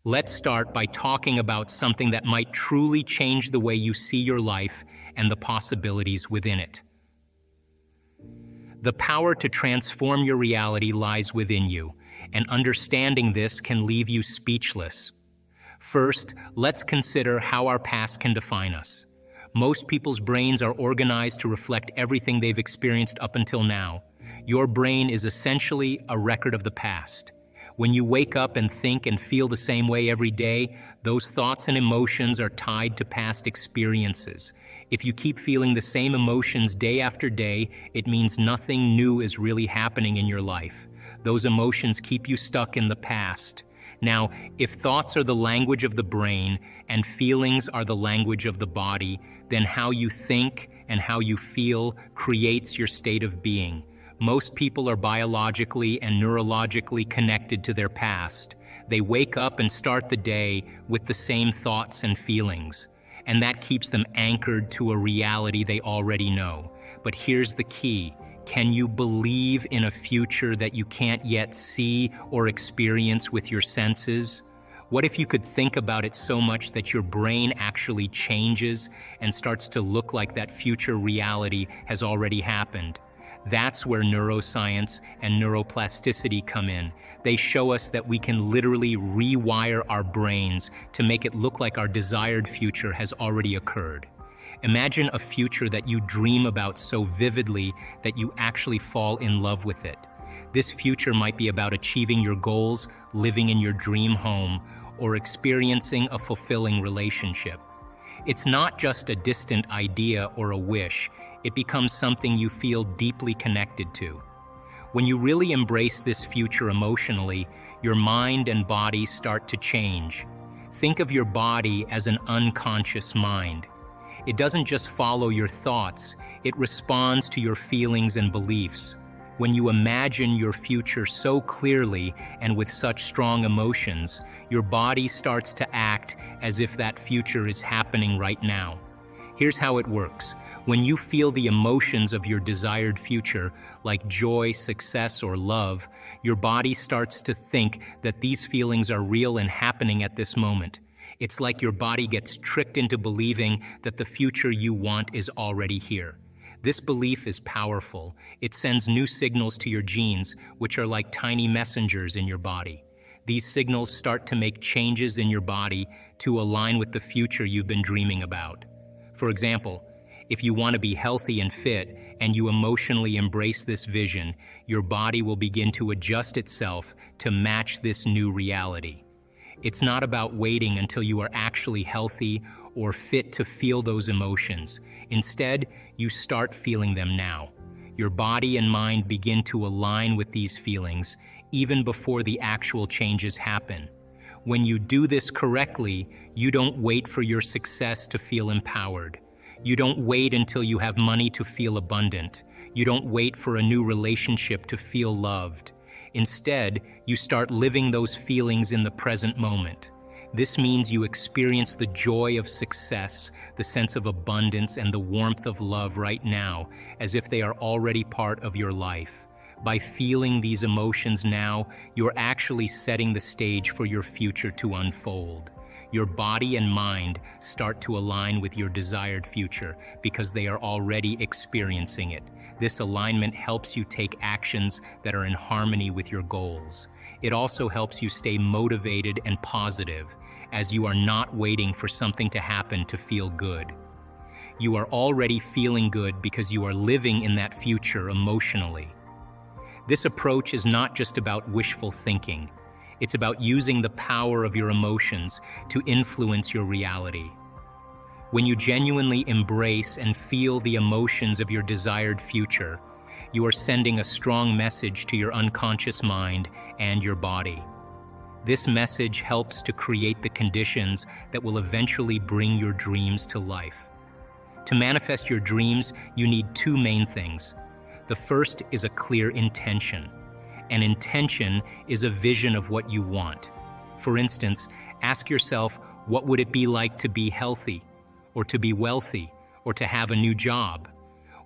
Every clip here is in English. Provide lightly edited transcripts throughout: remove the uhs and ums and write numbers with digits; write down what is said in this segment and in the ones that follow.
Let's start by talking about something that might truly change the way you see your life and the possibilities within it. The power to transform your reality lies within you, and understanding this can leave you speechless. First, let's consider how our past can define us. Most people's brains are organized to reflect everything they've experienced up until now. Your brain is essentially a record of the past. When you wake up and think and feel the same way every day, those thoughts and emotions are tied to past experiences. If you keep feeling the same emotions day after day, it means nothing new is really happening in your life. Those emotions keep you stuck in the past. Now, if thoughts are the language of the brain and feelings are the language of the body, then how you think and how you feel creates your state of being. Most people are biologically and neurologically connected to their past. They wake up and start the day with the same thoughts and feelings, and that keeps them anchored to a reality they already know. But here's the key. Can you believe in a future that you can't yet see or experience with your senses? What if you could think about it so much that your brain actually changes and starts to look like that future reality has already happened? That's where neuroscience and neuroplasticity come in. They show us that we can literally rewire our brains to make it look like our desired future has already occurred. Imagine a future that you dream about so vividly that you actually fall in love with it. This future might be about achieving your goals, living in your dream home, or experiencing a fulfilling relationship. It's not just a distant idea or a wish. It becomes something you feel deeply connected to. When you really embrace this future emotionally, your mind and body start to change. Think of your body as an unconscious mind. It doesn't just follow your thoughts, it responds to your feelings and beliefs. When you imagine your future so clearly and with such strong emotions, your body starts to act as if that future is happening right now. Here's how it works. When you feel the emotions of your desired future, like joy, success, or love, your body starts to think that these feelings are real and happening at this moment. It's like your body gets tricked into believing that the future you want is already here. This belief is powerful. It sends new signals to your genes, which are like tiny messengers in your body. These signals start to make changes in your body to align with the future you've been dreaming about. For example, if you want to be healthy and fit, and you emotionally embrace this vision, your body will begin to adjust itself to match this new reality. It's not about waiting until you are actually healthy or fit to feel those emotions. Instead, you start feeling them now. Your body and mind begin to align with these feelings, even before the actual changes happen. When you do this correctly, you don't wait for your success to feel empowered. You don't wait until you have money to feel abundant. You don't wait for a new relationship to feel loved. Instead, you start living those feelings in the present moment. This means you experience the joy of success, the sense of abundance, and the warmth of love right now, as if they are already part of your life. By feeling these emotions now, you're actually setting the stage for your future to unfold. Your body and mind start to align with your desired future because they are already experiencing it. This alignment helps you take actions that are in harmony with your goals. It also helps you stay motivated and positive, as you are not waiting for something to happen to feel good. You are already feeling good because you are living in that future emotionally. This approach is not just about wishful thinking. It's about using the power of your emotions to influence your reality. When you genuinely embrace and feel the emotions of your desired future, you are sending a strong message to your unconscious mind and your body. This message helps to create the conditions that will eventually bring your dreams to life. To manifest your dreams, you need two main things. The first is a clear intention. An intention is a vision of what you want. For instance, ask yourself, what would it be like to be healthy, or to be wealthy, or to have a new job?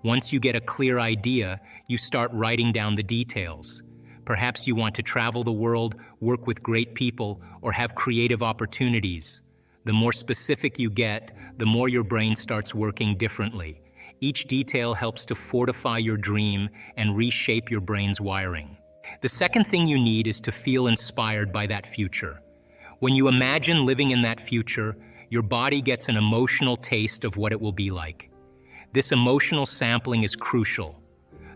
Once you get a clear idea, you start writing down the details. Perhaps you want to travel the world, work with great people, or have creative opportunities. The more specific you get, the more your brain starts working differently. Each detail helps to fortify your dream and reshape your brain's wiring. The second thing you need is to feel inspired by that future. When you imagine living in that future, your body gets an emotional taste of what it will be like. This emotional sampling is crucial.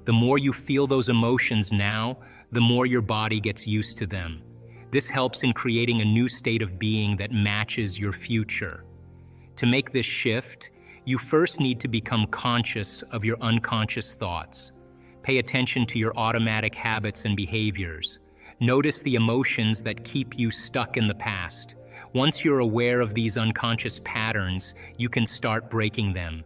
The more you feel those emotions now, the more your body gets used to them. This helps in creating a new state of being that matches your future. To make this shift, you first need to become conscious of your unconscious thoughts. Pay attention to your automatic habits and behaviors. Notice the emotions that keep you stuck in the past. Once you're aware of these unconscious patterns, you can start breaking them.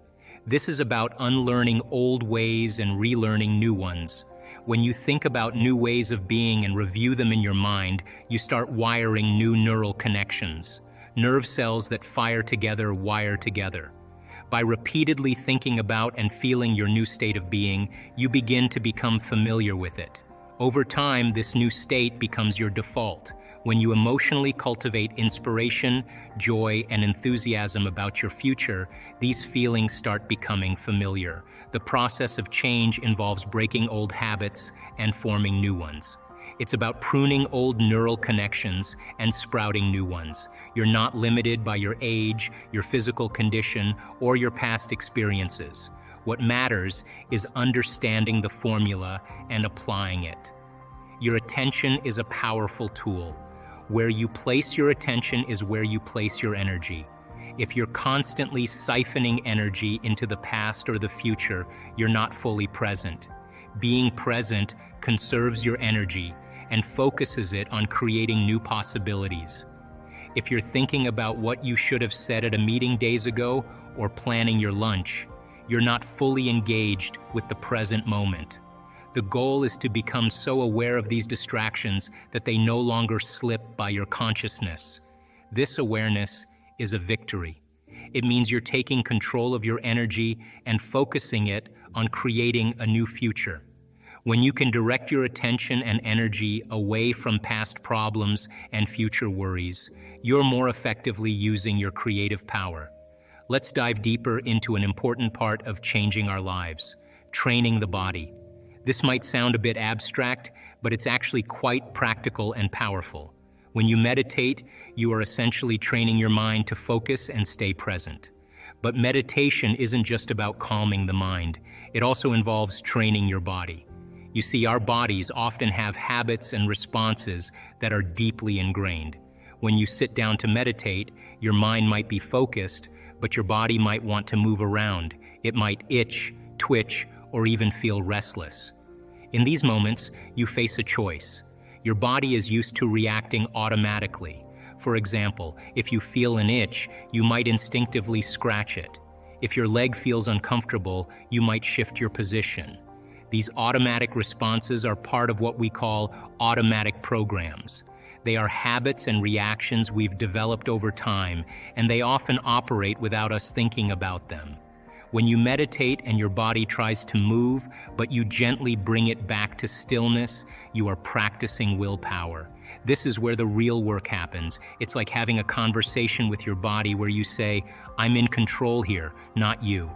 This is about unlearning old ways and relearning new ones. When you think about new ways of being and review them in your mind, you start wiring new neural connections. Nerve cells that fire together wire together. By repeatedly thinking about and feeling your new state of being, you begin to become familiar with it. Over time, this new state becomes your default. When you emotionally cultivate inspiration, joy, and enthusiasm about your future, these feelings start becoming familiar. The process of change involves breaking old habits and forming new ones. It's about pruning old neural connections and sprouting new ones. You're not limited by your age, your physical condition, or your past experiences. What matters is understanding the formula and applying it. Your attention is a powerful tool. Where you place your attention is where you place your energy. If you're constantly siphoning energy into the past or the future, you're not fully present. Being present conserves your energy and focuses it on creating new possibilities. If you're thinking about what you should have said at a meeting days ago or planning your lunch, you're not fully engaged with the present moment. The goal is to become so aware of these distractions that they no longer slip by your consciousness. This awareness is a victory. It means you're taking control of your energy and focusing it on creating a new future. When you can direct your attention and energy away from past problems and future worries, you're more effectively using your creative power. Let's dive deeper into an important part of changing our lives: training the body. This might sound a bit abstract, but it's actually quite practical and powerful. When you meditate, you are essentially training your mind to focus and stay present. But meditation isn't just about calming the mind. It also involves training your body. You see, our bodies often have habits and responses that are deeply ingrained. When you sit down to meditate, your mind might be focused, but your body might want to move around. It might itch, twitch, or even feel restless. In these moments, you face a choice. Your body is used to reacting automatically. For example, if you feel an itch, you might instinctively scratch it. If your leg feels uncomfortable, you might shift your position. These automatic responses are part of what we call automatic programs. They are habits and reactions we've developed over time, and they often operate without us thinking about them. When you meditate and your body tries to move, but you gently bring it back to stillness, you are practicing willpower. This is where the real work happens. It's like having a conversation with your body where you say, "I'm in control here, not you."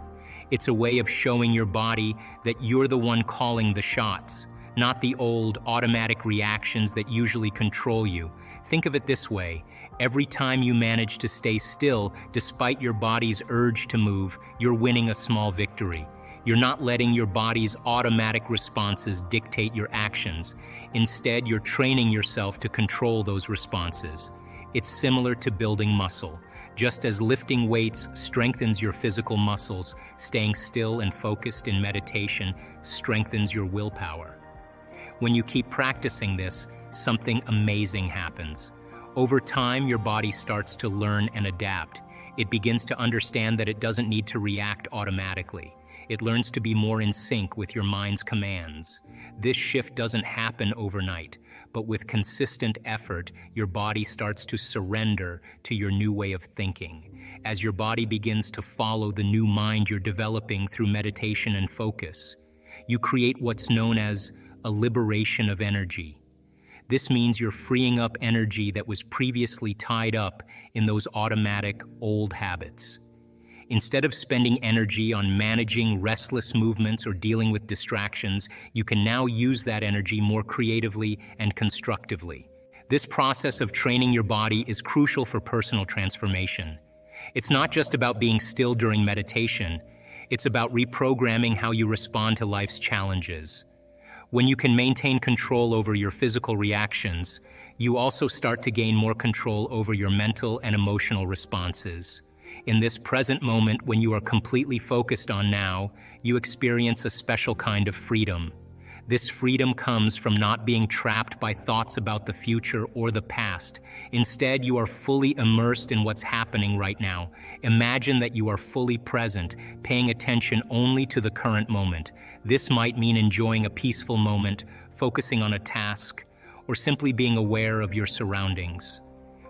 It's a way of showing your body that you're the one calling the shots, not the old automatic reactions that usually control you. Think of it this way: every time you manage to stay still despite your body's urge to move, you're winning a small victory. You're not letting your body's automatic responses dictate your actions. Instead, you're training yourself to control those responses. It's similar to building muscle. Just as lifting weights strengthens your physical muscles, staying still and focused in meditation strengthens your willpower. When you keep practicing this, something amazing happens. Over time, your body starts to learn and adapt. It begins to understand that it doesn't need to react automatically. It learns to be more in sync with your mind's commands. This shift doesn't happen overnight, but with consistent effort, your body starts to surrender to your new way of thinking. As your body begins to follow the new mind you're developing through meditation and focus, you create what's known as a liberation of energy. This means you're freeing up energy that was previously tied up in those automatic old habits. Instead of spending energy on managing restless movements or dealing with distractions, you can now use that energy more creatively and constructively. This process of training your body is crucial for personal transformation. It's not just about being still during meditation, it's about reprogramming how you respond to life's challenges. When you can maintain control over your physical reactions, you also start to gain more control over your mental and emotional responses. In this present moment, when you are completely focused on now, you experience a special kind of freedom. This freedom comes from not being trapped by thoughts about the future or the past. Instead, you are fully immersed in what's happening right now. Imagine that you are fully present, paying attention only to the current moment. This might mean enjoying a peaceful moment, focusing on a task, or simply being aware of your surroundings.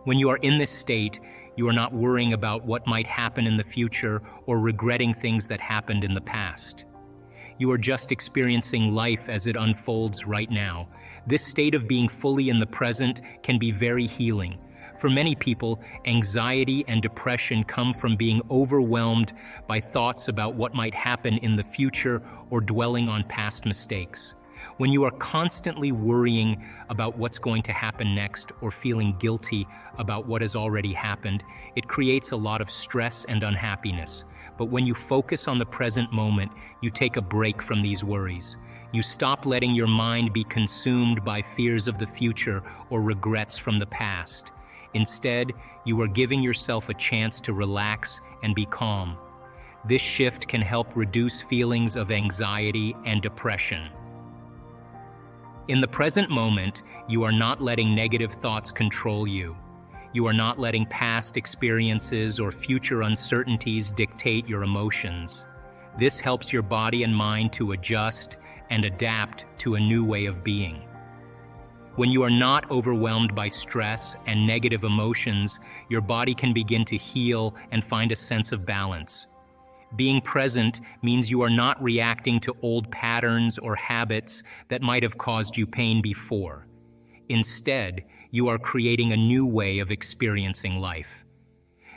When you are in this state, you are not worrying about what might happen in the future or regretting things that happened in the past. You are just experiencing life as it unfolds right now. This state of being fully in the present can be very healing. For many people, anxiety and depression come from being overwhelmed by thoughts about what might happen in the future or dwelling on past mistakes. When you are constantly worrying about what's going to happen next or feeling guilty about what has already happened, it creates a lot of stress and unhappiness. But when you focus on the present moment, you take a break from these worries. You stop letting your mind be consumed by fears of the future or regrets from the past. Instead, you are giving yourself a chance to relax and be calm. This shift can help reduce feelings of anxiety and depression. In the present moment, you are not letting negative thoughts control you. You are not letting past experiences or future uncertainties dictate your emotions. This helps your body and mind to adjust and adapt to a new way of being. When you are not overwhelmed by stress and negative emotions, your body can begin to heal and find a sense of balance. Being present means you are not reacting to old patterns or habits that might have caused you pain before. Instead, you are creating a new way of experiencing life.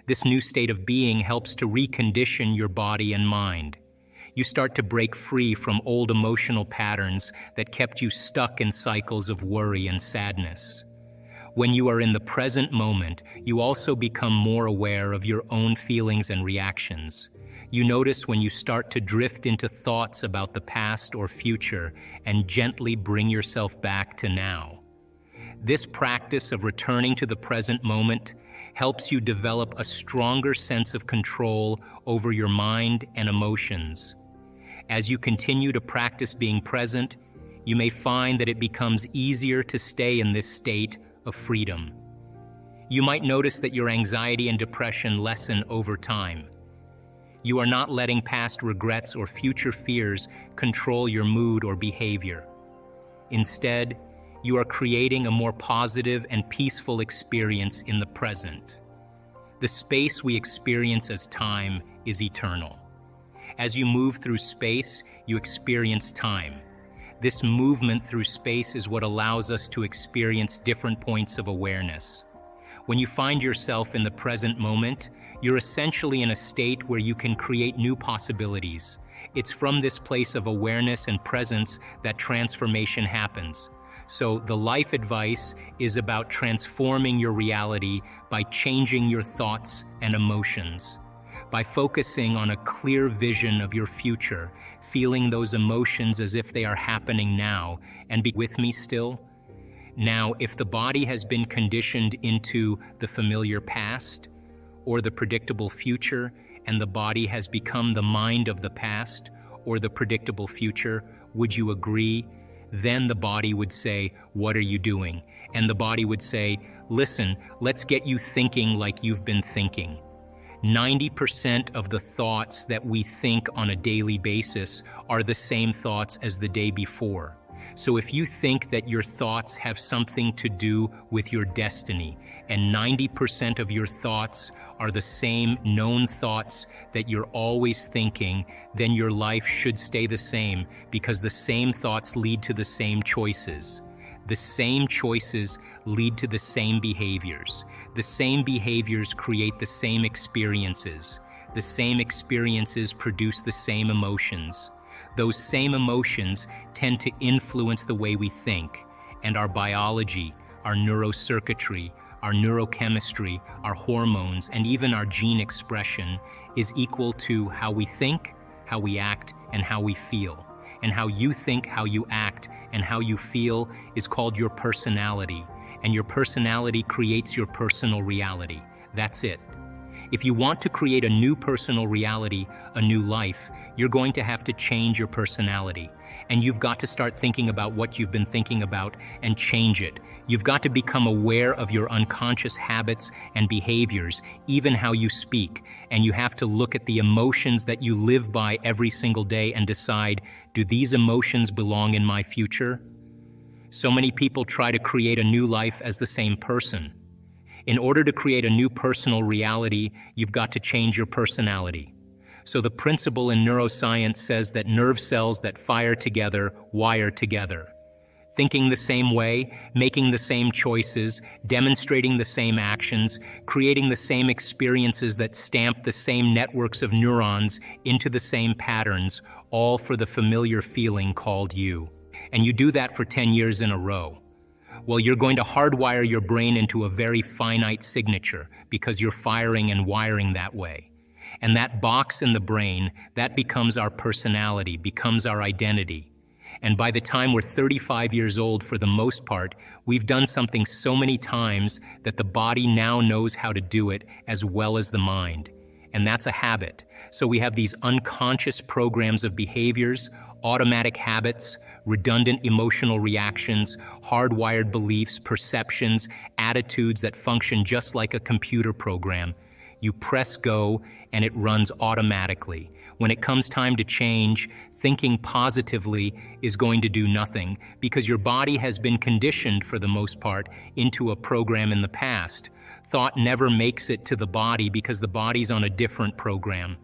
This new state of being helps to recondition your body and mind. You start to break free from old emotional patterns that kept you stuck in cycles of worry and sadness. When you are in the present moment, you also become more aware of your own feelings and reactions. You notice when you start to drift into thoughts about the past or future and gently bring yourself back to now. This practice of returning to the present moment helps you develop a stronger sense of control over your mind and emotions. As you continue to practice being present, you may find that it becomes easier to stay in this state of freedom. You might notice that your anxiety and depression lessen over time. You are not letting past regrets or future fears control your mood or behavior. Instead, you are creating a more positive and peaceful experience in the present. The space we experience as time is eternal. As you move through space, you experience time. This movement through space is what allows us to experience different points of awareness. When you find yourself in the present moment, you're essentially in a state where you can create new possibilities. It's from this place of awareness and presence that transformation happens. So the life advice is about transforming your reality by changing your thoughts and emotions. By focusing on a clear vision of your future, feeling those emotions as if they are happening now, and be with me still. Now, if the body has been conditioned into the familiar past or the predictable future, and the body has become the mind of the past or the predictable future, would you agree? Then the body would say, "What are you doing?" And the body would say, "Listen, let's get you thinking like you've been thinking." 90% of the thoughts that we think on a daily basis are the same thoughts as the day before. So if you think that your thoughts have something to do with your destiny, and 90% of your thoughts are the same known thoughts that you're always thinking, then your life should stay the same, because the same thoughts lead to the same choices. The same choices lead to the same behaviors. The same behaviors create the same experiences. The same experiences produce the same emotions. Those same emotions tend to influence the way we think, and our biology, our neurocircuitry, our neurochemistry, our hormones, and even our gene expression is equal to how we think, how we act, and how we feel. And how you think, how you act, and how you feel is called your personality, and your personality creates your personal reality. That's it. If you want to create a new personal reality, a new life, you're going to have to change your personality. And you've got to start thinking about what you've been thinking about and change it. You've got to become aware of your unconscious habits and behaviors, even how you speak. And you have to look at the emotions that you live by every single day and decide, do these emotions belong in my future? So many people try to create a new life as the same person. In order to create a new personal reality, you've got to change your personality. So the principle in neuroscience says that nerve cells that fire together wire together. Thinking the same way, making the same choices, demonstrating the same actions, creating the same experiences that stamp the same networks of neurons into the same patterns, all for the familiar feeling called you. And you do that for 10 years in a row. Well, you're going to hardwire your brain into a very finite signature because you're firing and wiring that way. And that box in the brain, that becomes our personality, becomes our identity. And by the time we're 35 years old, for the most part, we've done something so many times that the body now knows how to do it as well as the mind. And that's a habit. So we have these unconscious programs of behaviors, automatic habits, redundant emotional reactions, hardwired beliefs, perceptions, attitudes that function just like a computer program. You press go and it runs automatically. When it comes time to change, thinking positively is going to do nothing because your body has been conditioned for the most part into a program in the past. Thought never makes it to the body because the body's on a different program.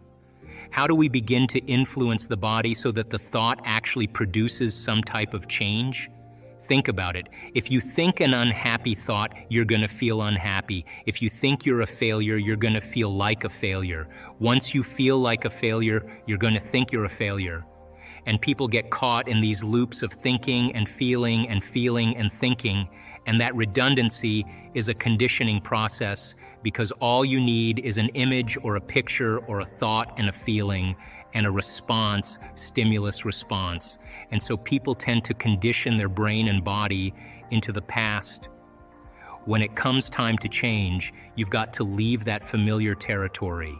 How do we begin to influence the body so that the thought actually produces some type of change? Think about it. If you think an unhappy thought, you're going to feel unhappy. If you think you're a failure, you're going to feel like a failure. Once you feel like a failure, you're going to think you're a failure. And people get caught in these loops of thinking and feeling and feeling and thinking, and that redundancy is a conditioning process because all you need is an image or a picture or a thought and a feeling and a response, stimulus response. And so people tend to condition their brain and body into the past. When it comes time to change, you've got to leave that familiar territory.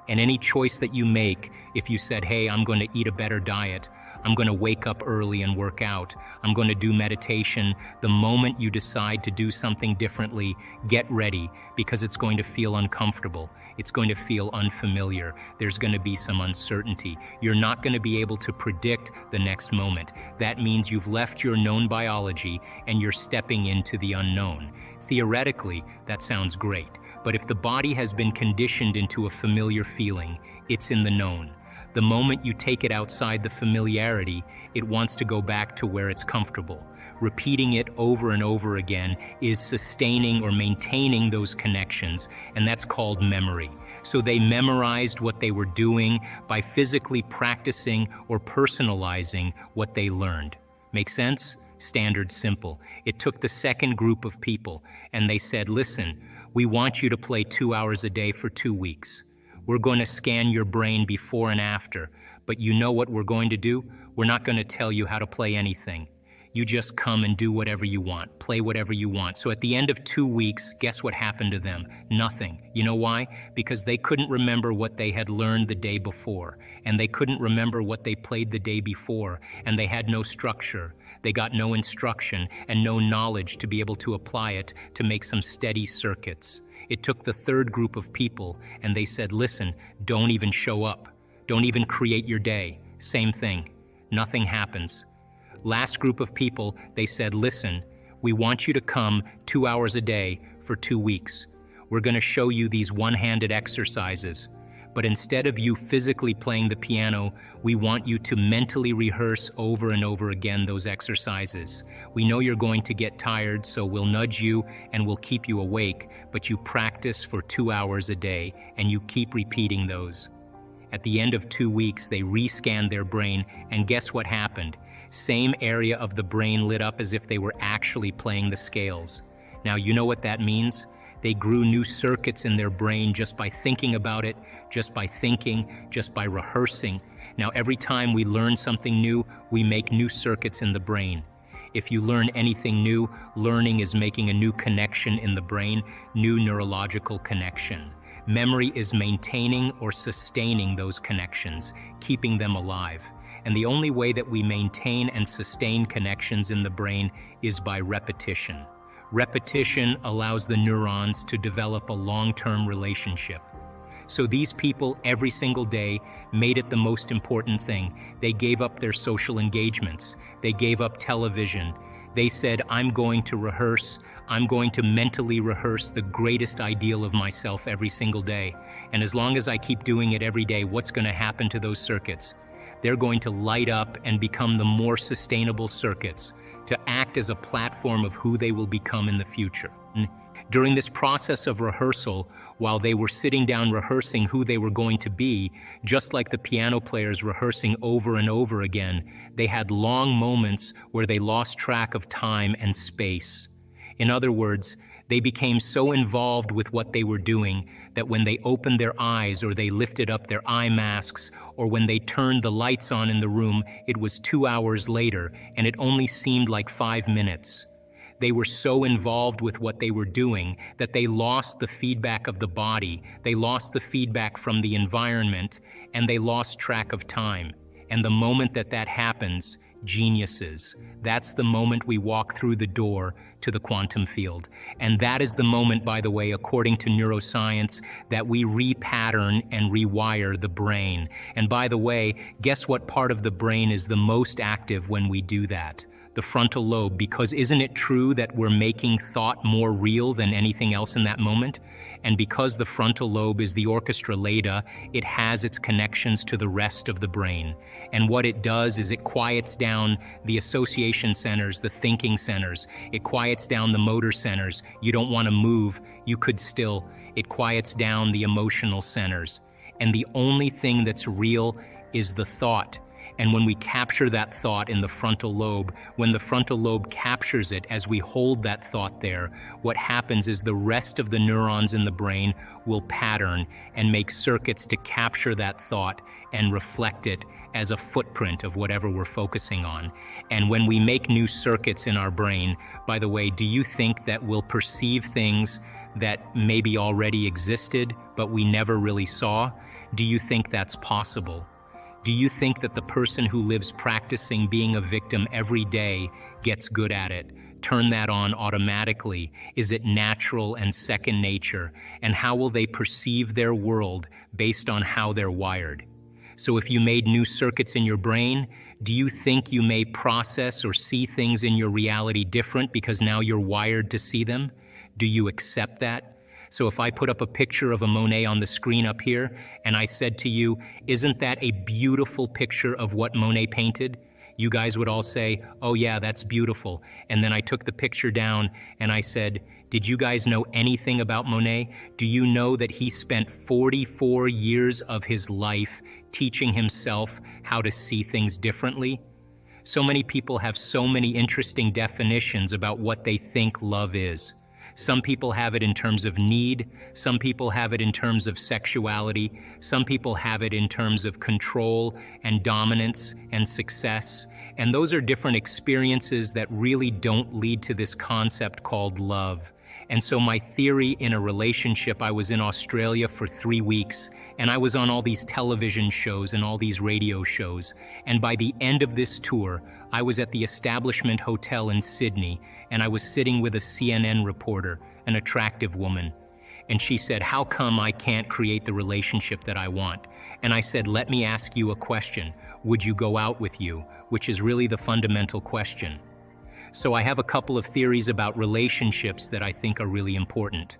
And any choice that you make, if you said, hey, I'm going to eat a better diet, I'm going to wake up early and work out, I'm going to do meditation, the moment you decide to do something differently, get ready because it's going to feel uncomfortable. It's going to feel unfamiliar. There's going to be some uncertainty. You're not going to be able to predict the next moment. That means you've left your known biology and you're stepping into the unknown. Theoretically, that sounds great. But if the body has been conditioned into a familiar feeling, it's in the known. The moment you take it outside the familiarity, it wants to go back to where it's comfortable. Repeating it over and over again is sustaining or maintaining those connections, and that's called memory. So they memorized what they were doing by physically practicing or personalizing what they learned. Make sense? Standard simple. It took the second group of people, and they said, listen, we want you to play 2 hours a day for 2 weeks. We're going to scan your brain before and after, but you know what we're going to do? We're not going to tell you how to play anything. You just come and do whatever you want, play whatever you want. So at the end of 2 weeks, guess what happened to them? Nothing. You know why? Because they couldn't remember what they had learned the day before, and they couldn't remember what they played the day before, and they had no structure. They got no instruction and no knowledge to be able to apply it to make some steady circuits. It took the third group of people, and they said, listen, don't even show up. Don't even create your day. Same thing. Nothing happens. Last group of people, they said, listen, we want you to come 2 hours a day for 2 weeks. We're going to show you these one-handed exercises. But instead of you physically playing the piano, we want you to mentally rehearse over and over again those exercises. We know you're going to get tired, so we'll nudge you and we'll keep you awake, but you practice for 2 hours a day and you keep repeating those. At the end of 2 weeks, they rescanned their brain, and guess what happened? Same area of the brain lit up as if they were actually playing the scales. Now, you know what that means? They grew new circuits in their brain just by thinking about it, just by thinking, just by rehearsing. Now, every time we learn something new, we make new circuits in the brain. If you learn anything new, learning is making a new connection in the brain, new neurological connection. Memory is maintaining or sustaining those connections, keeping them alive. And the only way that we maintain and sustain connections in the brain is by repetition. Repetition allows the neurons to develop a long-term relationship. So these people, every single day, made it the most important thing. They gave up their social engagements. They gave up television. They said, I'm going to rehearse. I'm going to mentally rehearse the greatest ideal of myself every single day. And as long as I keep doing it every day, what's going to happen to those circuits? They're going to light up and become the more sustainable circuits, to act as a platform of who they will become in the future. During this process of rehearsal, while they were sitting down rehearsing who they were going to be, just like the piano players rehearsing over and over again, they had long moments where they lost track of time and space. In other words, they became so involved with what they were doing that when they opened their eyes or they lifted up their eye masks or when they turned the lights on in the room, it was 2 hours later and it only seemed like 5 minutes. They were so involved with what they were doing that they lost the feedback of the body, they lost the feedback from the environment, and they lost track of time. And the moment that that happens, geniuses. That's the moment we walk through the door to the quantum field. And that is the moment, by the way, according to neuroscience, that we repattern and rewire the brain. And by the way, guess what part of the brain is the most active when we do that? The frontal lobe, because isn't it true that we're making thought more real than anything else in that moment? And because the frontal lobe is the orchestra leda, it has its connections to the rest of the brain. And what it does is it quiets down the association centers, the thinking centers. It quiets down the motor centers. You don't want to move, you could still. It quiets down the emotional centers. And the only thing that's real is the thought. And when we capture that thought in the frontal lobe, when the frontal lobe captures it as we hold that thought there, what happens is the rest of the neurons in the brain will pattern and make circuits to capture that thought and reflect it as a footprint of whatever we're focusing on. And when we make new circuits in our brain, by the way, do you think that we'll perceive things that maybe already existed, but we never really saw? Do you think that's possible? Do you think that the person who lives practicing being a victim every day gets good at it? Turn that on automatically? Is it natural and second nature? And how will they perceive their world based on how they're wired? So if you made new circuits in your brain, do you think you may process or see things in your reality different because now you're wired to see them? Do you accept that? So if I put up a picture of a Monet on the screen up here, and I said to you, isn't that a beautiful picture of what Monet painted? You guys would all say, oh yeah, that's beautiful. And then I took the picture down and I said, did you guys know anything about Monet? Do you know that he spent 44 years of his life teaching himself how to see things differently? So many people have so many interesting definitions about what they think love is. Some people have it in terms of need, some people have it in terms of sexuality, some people have it in terms of control and dominance and success. And those are different experiences that really don't lead to this concept called love. And so my theory in a relationship, I was in Australia for 3 weeks, and I was on all these television shows and all these radio shows. And by the end of this tour, I was at the Establishment Hotel in Sydney, and I was sitting with a CNN reporter, an attractive woman. And she said, "How come I can't create the relationship that I want?" And I said, "Let me ask you a question. Would you go out with you?" Which is really the fundamental question. So I have a couple of theories about relationships that I think are really important.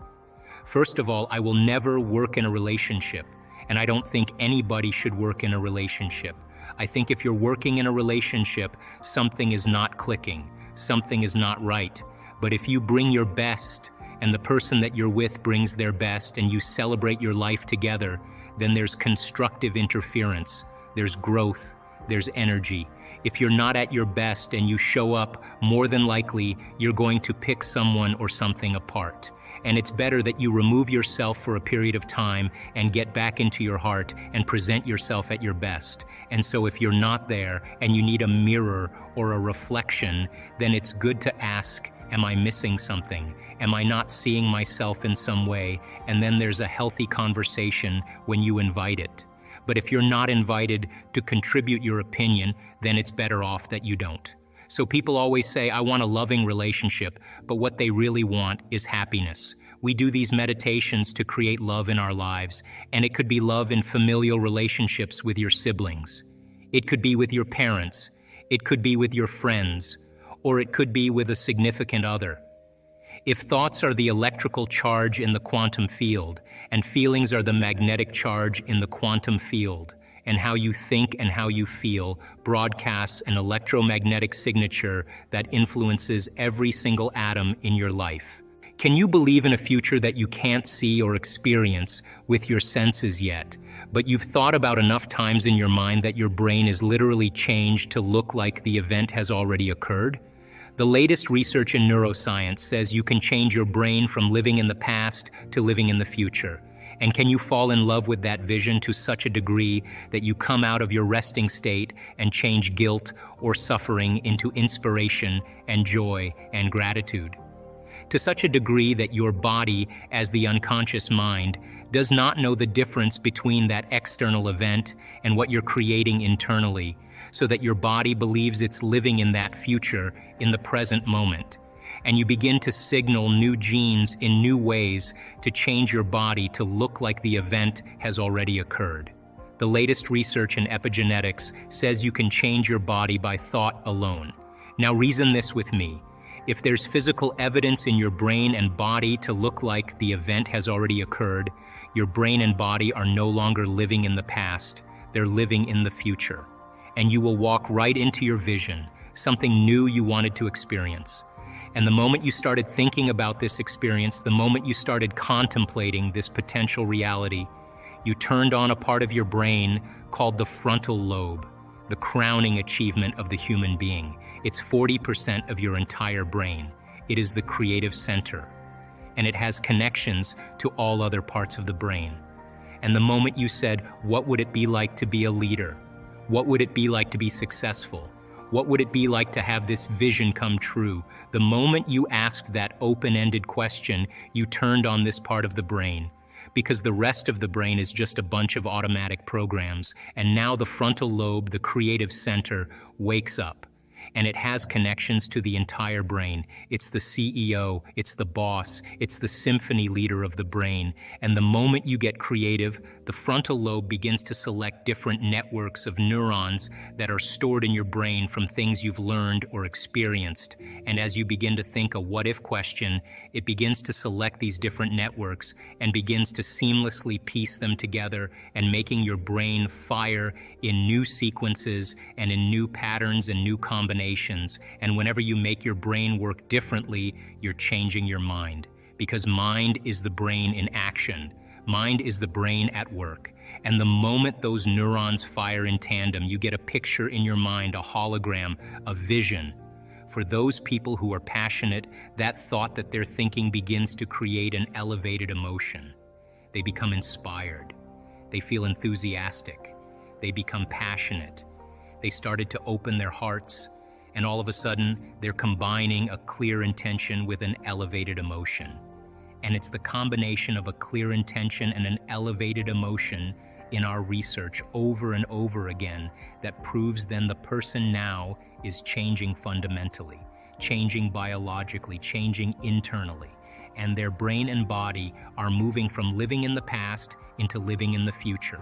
First of all, I will never work in a relationship, and I don't think anybody should work in a relationship. I think if you're working in a relationship, something is not clicking, something is not right. But if you bring your best, and the person that you're with brings their best, and you celebrate your life together, then there's constructive interference, there's growth, there's energy. If you're not at your best and you show up, more than likely, you're going to pick someone or something apart. And it's better that you remove yourself for a period of time and get back into your heart and present yourself at your best. And so if you're not there and you need a mirror or a reflection, then it's good to ask, am I missing something? Am I not seeing myself in some way? And then there's a healthy conversation when you invite it. But if you're not invited to contribute your opinion, then it's better off that you don't. So people always say, I want a loving relationship, but what they really want is happiness. We do these meditations to create love in our lives, and it could be love in familial relationships with your siblings. It could be with your parents. It could be with your friends, or it could be with a significant other. If thoughts are the electrical charge in the quantum field, and feelings are the magnetic charge in the quantum field, and how you think and how you feel broadcasts an electromagnetic signature that influences every single atom in your life. Can you believe in a future that you can't see or experience with your senses yet, but you've thought about enough times in your mind that your brain is literally changed to look like the event has already occurred? The latest research in neuroscience says you can change your brain from living in the past to living in the future. And can you fall in love with that vision to such a degree that you come out of your resting state and change guilt or suffering into inspiration and joy and gratitude? To such a degree that your body, as the unconscious mind, does not know the difference between that external event and what you're creating internally, so that your body believes it's living in that future in the present moment. And you begin to signal new genes in new ways to change your body to look like the event has already occurred. The latest research in epigenetics says you can change your body by thought alone. Now reason this with me. If there's physical evidence in your brain and body to look like the event has already occurred, your brain and body are no longer living in the past, they're living in the future. And you will walk right into your vision, something new you wanted to experience. And the moment you started thinking about this experience, the moment you started contemplating this potential reality, you turned on a part of your brain called the frontal lobe, the crowning achievement of the human being. It's 40% of your entire brain. It is the creative center, and it has connections to all other parts of the brain. And the moment you said, what would it be like to be a leader? What would it be like to be successful? What would it be like to have this vision come true? The moment you asked that open-ended question, you turned on this part of the brain, because the rest of the brain is just a bunch of automatic programs, and now the frontal lobe, the creative center, wakes up. And it has connections to the entire brain. It's the CEO, it's the boss, it's the symphony leader of the brain. And the moment you get creative, the frontal lobe begins to select different networks of neurons that are stored in your brain from things you've learned or experienced. And as you begin to think a what-if question, it begins to select these different networks and begins to seamlessly piece them together and making your brain fire in new sequences and in new patterns and new combinations. And whenever you make your brain work differently, you're changing your mind. Because mind is the brain in action. Mind is the brain at work. And the moment those neurons fire in tandem, you get a picture in your mind, a hologram, a vision. For those people who are passionate, that thought that they're thinking begins to create an elevated emotion. They become inspired. They feel enthusiastic. They become passionate. They started to open their hearts. And all of a sudden, they're combining a clear intention with an elevated emotion. And it's the combination of a clear intention and an elevated emotion in our research over and over again that proves then the person now is changing fundamentally, changing biologically, changing internally. and their brain and body are moving from living in the past into living in the future.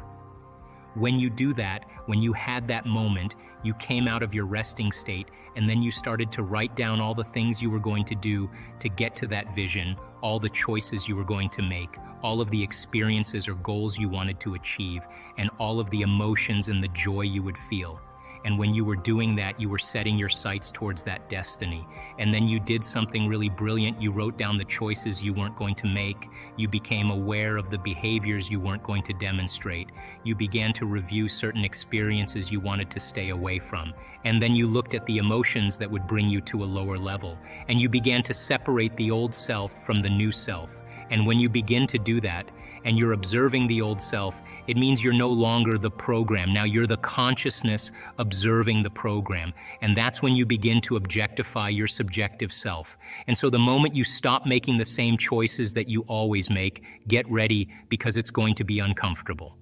When you do that, when you had that moment, you came out of your resting state, and then you started to write down all the things you were going to do to get to that vision, all the choices you were going to make, all of the experiences or goals you wanted to achieve, and all of the emotions and the joy you would feel. And when you were doing that, you were setting your sights towards that destiny. And then you did something really brilliant. You wrote down the choices you weren't going to make. You became aware of the behaviors you weren't going to demonstrate. You began to review certain experiences you wanted to stay away from. And then you looked at the emotions that would bring you to a lower level. And you began to separate the old self from the new self. And when you begin to do that, and you're observing the old self, it means you're no longer the program. Now you're the consciousness observing the program. And that's when you begin to objectify your subjective self. And so the moment you stop making the same choices that you always make, get ready, because it's going to be uncomfortable.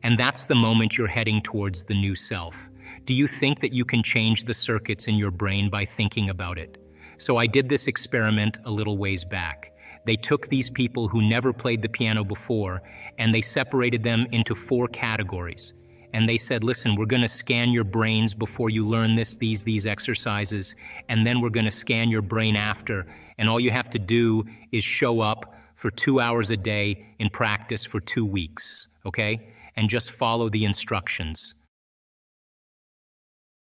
And that's the moment you're heading towards the new self. Do you think that you can change the circuits in your brain by thinking about it? So I did this experiment a little ways back. They took these people who never played the piano before, and they separated them into 4 categories. And they said, listen, we're going to scan your brains before you learn these exercises, and then we're going to scan your brain after. And all you have to do is show up for 2 hours a day in practice for 2 weeks, okay? And just follow the instructions.